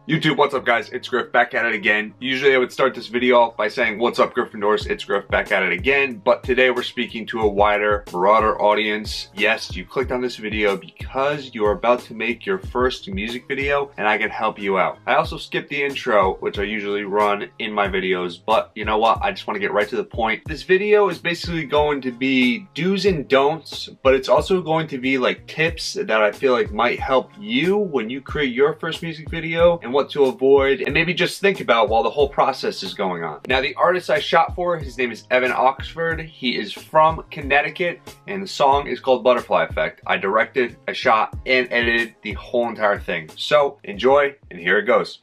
YouTube, what's up guys? It's Griff back at it again. Usually I would start this video off by saying, what's up Gryffindors? It's Griff back at it again. But today we're speaking to a wider, broader audience. Yes, you clicked on this video because you are about to make your first music video and I can help you out. I also skipped the intro, which I usually run in my videos, but you know what? I just want to get right to the point. This video is basically going to be do's and don'ts, but it's also going to be like tips that I feel like might help you when you create your first music video and what to avoid and maybe just think about while the whole process is going on. Now, the artist I shot for, his name is Evan Oxford. He is from Connecticut and the song is called Butterfly Effect. I directed, I shot, and edited the whole entire thing. So enjoy, and here it goes.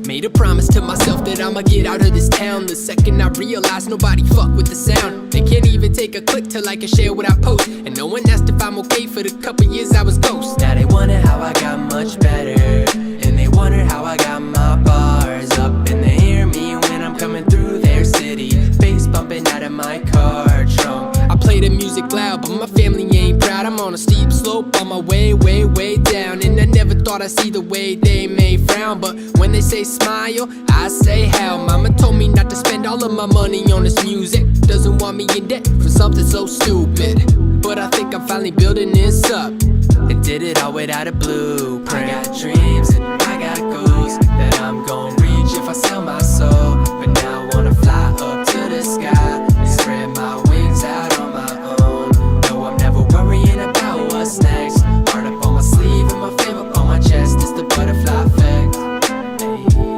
Made a promise to myself that I'ma get out of this town. The second I realize nobody fuck with the sound. They can't even take a click to like and share what I post. And no one asked if I'm okay for the couple years I was ghost. Now they wonder how I got much better, and they wonder how I got my bars up. And they hear me when I'm coming through their city, bass bumping out of my car trunk. I play the music loud, but my family ain't proud. I'm on a steep slope on my way, way down. And I never thought I'd see the way they may frown. But when they say smile, I say how. Mama told me not to spend all of my money on this music. Doesn't want me in debt for something so stupid. But I think I'm finally building this up, and did it all without a blueprint. I got dreams and I got goals that I'm gonna reach if I sell my soul. But now I wanna fly up to the sky and spread my wings out on my own. No, I'm never worrying about what's next. Heart up on my sleeve and my fame up on my chest. It's the butterfly effect.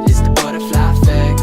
It's the butterfly effect.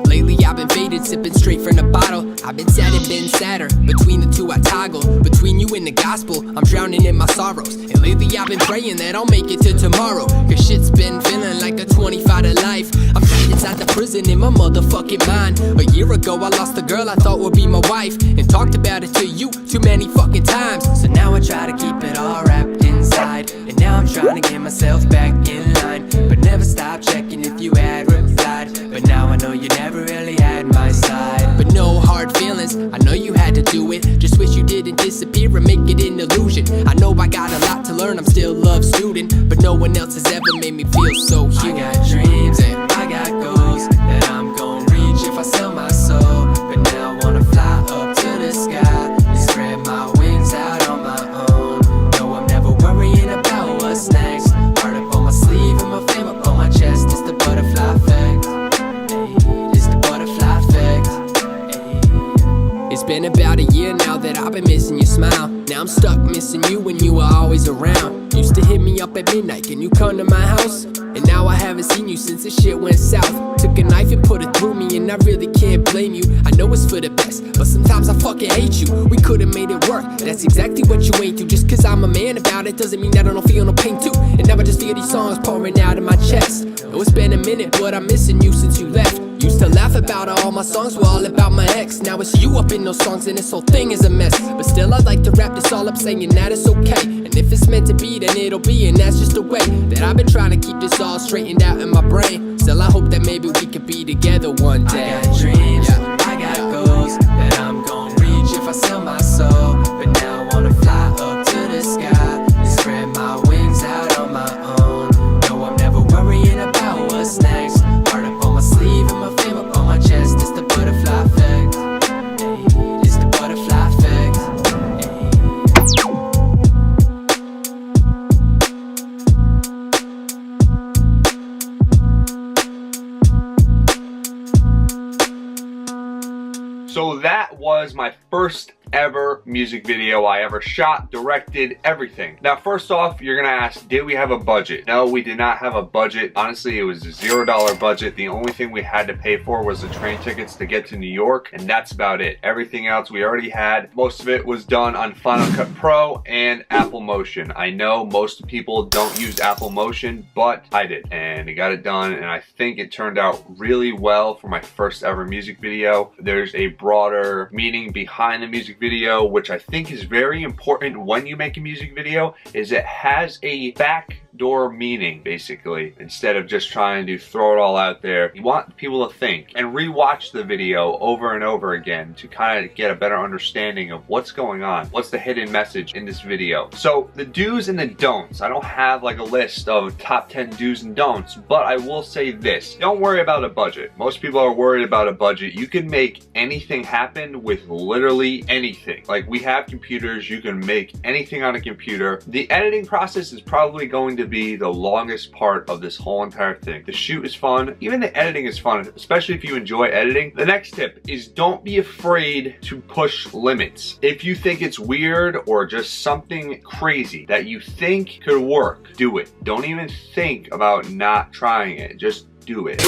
Lately I've been faded, sipping straight from the bottle. I've been sad and been sadder. Between the two I toggle. Between you and the gospel, I'm drowning in my sorrows. And lately I've been praying that I'll make it to tomorrow. Cause shit's been feeling like a 25 to life. I'm trapped inside the prison in my motherfucking mind. A year ago I lost a girl I thought would be my wife, and talked about it to you too many fucking times. So now I try to keep it all wrapped inside. And now I'm trying to get myself back in line, but never stop checking if you had replied. But now I know you never really had my side. But no hard feelings, I know you had to do it. Just wish you didn't disappear and make it an illusion. I know I got a lot to learn, I'm still a love student, but no one else has ever made me feel so human. I got dreams and I got goals that I'm gonna reach if I sell my soul. But now I wanna fly up to the sky and spread my wings out on my own. No, I'm never worrying about what's next. Heart up on my sleeve and my fame up on my chest. It's the butterfly effect. It's the butterfly effect. It's been about a year now that I've been missing your smile. Now I'm stuck missing you when you were always around. Used to hit me up at midnight, can you come to my house? And now I haven't seen you since the shit went south. Took a knife and put it through me, and I really can't blame you. I know it's for the best, but sometimes I fucking hate you. We could've made it work, that's exactly what you ain't do. Just cause I'm a man about it doesn't mean that I don't feel no pain too. And now I just feel these songs pouring out of my chest. Oh, it's been a minute, but I'm missing you since you left. Used to laugh about how all my songs were all about my ex. Now it's you up in those songs and this whole thing is a mess. But still I'd like to wrap this all up saying that it's okay. And if it's meant to be, then it'll be, and that's just the way that I've been trying to keep this all straightened out in my brain. Still I hope that maybe we could be together one day. I got dreams, I got goals that I'm gonna reach if I sell my soul. But now I wanna fly up to the sky and spread my wings out on my own. No, I'm never worrying about what's next. Heart up on my sleeve and my fame up on my chest. It's the butterfly effect. It's the butterfly effect. So that was my first ever music video I ever shot, directed, everything. Now, first off, you're gonna ask, did we have a budget? No, we did not have a budget. Honestly, it was a $0 budget. The only thing we had to pay for was the train tickets to get to New York, and that's about it. Everything else we already had. Most of it was done on Final Cut Pro and Apple Motion. I know most people don't use Apple Motion, but I did, and I got it done, and I think it turned out really well for my first ever music video. There's a broader meaning behind the music video, which I think is very important when you make a music video, is it has a backdoor meaning, basically. Instead of just trying to throw it all out there, you want people to think and rewatch the video over and over again to kind of get a better understanding of what's going on, what's the hidden message in this video. So the do's and the don'ts, I don't have like a list of top 10 do's and don'ts, but I will say this: don't worry about a budget. Most people are worried about a budget. You can make anything happen with literally anything. Like, we have computers, you can make anything on a computer. The editing process is probably going to be the longest part of this whole entire thing. The shoot is fun, even the editing is fun, especially if you enjoy editing. The next tip is don't be afraid to push limits. If you think it's weird or just something crazy that you think could work, do it. Don't even think about not trying it, just do it.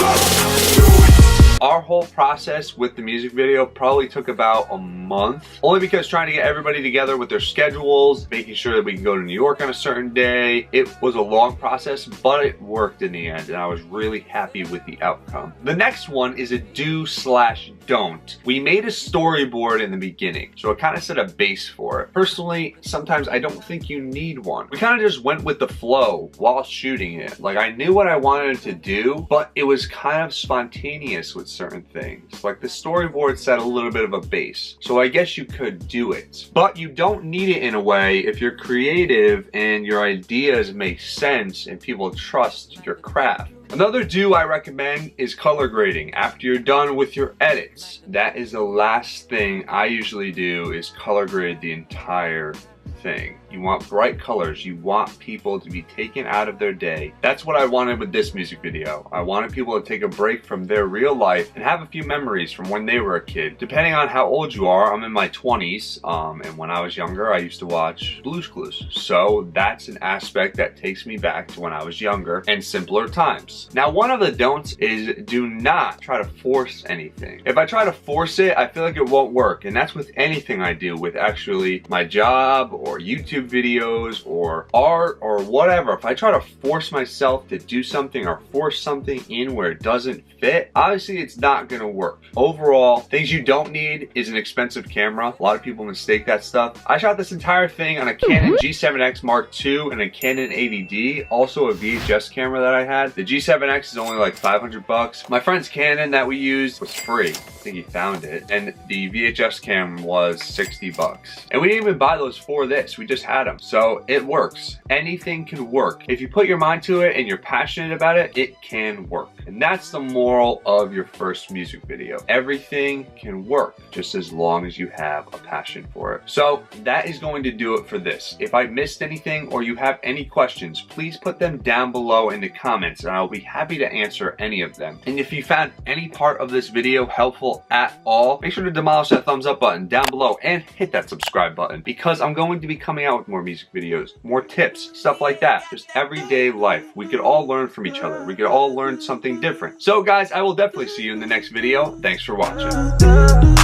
Our whole process with the music video probably took about a month, only because trying to get everybody together with their schedules, making sure that we can go to New York on a certain day. It was a long process, but it worked in the end, and I was really happy with the outcome. The next one is a do/don't. We made a storyboard in the beginning, so it kind of set a base for it. Personally, sometimes I don't think you need one. We kind of just went with the flow while shooting it. Like, I knew what I wanted to do, but it was kind of spontaneous with certain things. Like, the storyboard set a little bit of a base, so I guess you could do it. But you don't need it in a way if you're creative and your ideas make sense and people trust your craft. Another do I recommend is color grading after you're done with your edits. That is the last thing I usually do, is color grade the entire thing. You want bright colors. You want people to be taken out of their day. That's what I wanted with this music video. I wanted people to take a break from their real life and have a few memories from when they were a kid. Depending on how old you are, I'm in my 20s, and when I was younger, I used to watch Blue's Clues. So that's an aspect that takes me back to when I was younger and simpler times. Now, one of the don'ts is do not try to force anything. If I try to force it, I feel like it won't work, and that's with anything I do, with actually my job or YouTube videos or art or whatever. If I try to force myself to do something or force something in where it doesn't fit, obviously it's not gonna work. Overall, things you don't need is an expensive camera. A lot of people mistake that stuff. I shot this entire thing on a Canon G7X Mark II and a Canon 80D, also a VHS camera that I had. The G7X is only like 500 bucks. My friend's Canon that we used was free. I think he found it. And the VHS cam was 60 bucks. And we didn't even buy those for this. We just had them. So it works. Anything can work. If you put your mind to it and you're passionate about it, it can work. And that's the moral of your first music video. Everything can work just as long as you have a passion for it. So that is going to do it for this. If I missed anything or you have any questions, please put them down below in the comments and I'll be happy to answer any of them. And if you found any part of this video helpful at all, make sure to demolish that thumbs up button down below and hit that subscribe button, because I'm going to be coming out with more music videos, more tips, stuff like that. Just everyday life. We could all learn from each other. We could all learn something different. So guys, I will definitely see you in the next video. Thanks for watching.